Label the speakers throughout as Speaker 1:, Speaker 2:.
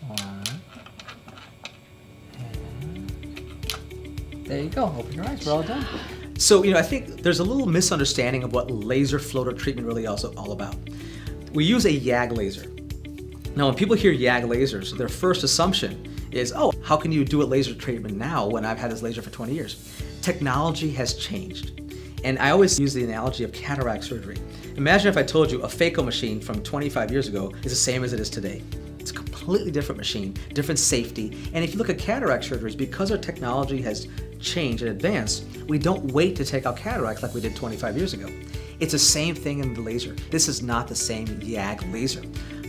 Speaker 1: One. There you go. Open your eyes. We're all done. So, I think there's a little misunderstanding of what laser floater treatment really is all about. We use a YAG laser. Now, when people hear YAG lasers, their first assumption is, oh, how can you do a laser treatment now when I've had this laser for 20 years? Technology has changed. And I always use the analogy of cataract surgery. Imagine if I told you a phaco machine from 25 years ago is the same as it is today. It's a completely different machine, different safety. And if you look at cataract surgeries, because our technology has changed and advanced, we don't wait to take out cataracts like we did 25 years ago. It's the same thing in the laser. This is not the same YAG laser.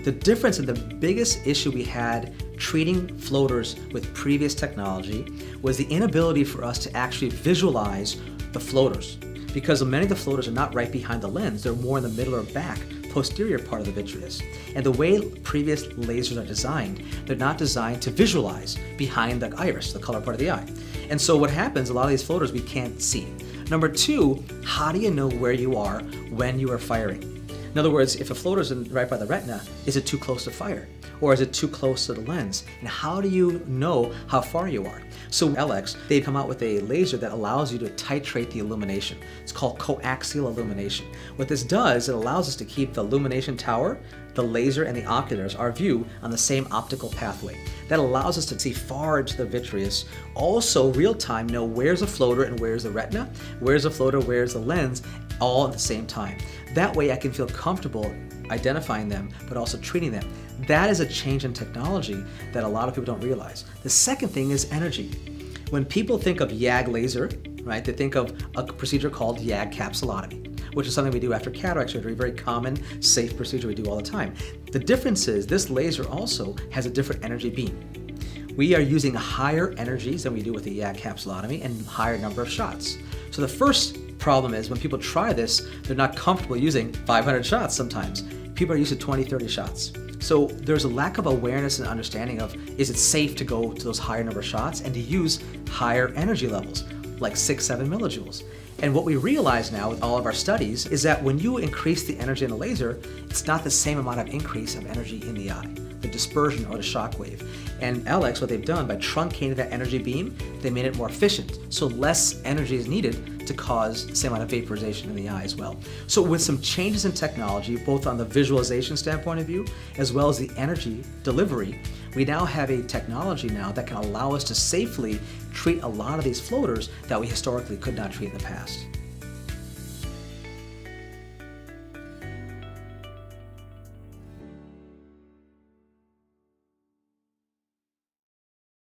Speaker 1: The difference and the biggest issue we had treating floaters with previous technology was the inability for us to actually visualize the floaters. Because many of the floaters are not right behind the lens, they're more in the middle or back, posterior part of the vitreous. And the way previous lasers are designed, they're not designed to visualize behind the iris, the color part of the eye. And so what happens, a lot of these floaters we can't see. Number two, how do you know where you are when you are firing? In other words, if a floater is right by the retina, is it too close to fire? Or is it too close to the lens? And how do you know how far you are? So LX, they've come out with a laser that allows you to titrate the illumination. It's called coaxial illumination. What this does, it allows us to keep the illumination tower, the laser, and the oculars, our view, on the same optical pathway. That allows us to see far into the vitreous. Also, real time, know where's the floater and where's the retina, where's the floater, where's the lens, all at the same time. That way I can feel comfortable identifying them, but also treating them. That is a change in technology that a lot of people don't realize. The second thing is energy. When people think of YAG laser, right, they think of a procedure called YAG capsulotomy, which is something we do after cataract surgery, very common, safe procedure we do all the time. The difference is this laser also has a different energy beam. We are using higher energies than we do with the YAG capsulotomy and higher number of shots. So the first problem is when people try this, they're not comfortable using 500 shots sometimes. People are used to 20, 30 shots. So there's a lack of awareness and understanding of, is it safe to go to those higher number of shots and to use higher energy levels, like 6, 7 millijoules. And what we realize now with all of our studies is that when you increase the energy in the laser, it's not the same amount of increase of energy in the eye, the dispersion or the shock wave. And LX, what they've done, by truncating that energy beam, they made it more efficient. So less energy is needed to cause the same amount of vaporization in the eye as well. So with some changes in technology, both on the visualization standpoint of view, as well as the energy delivery, we now have a technology now that can allow us to safely treat a lot of these floaters that we historically could not treat in the past.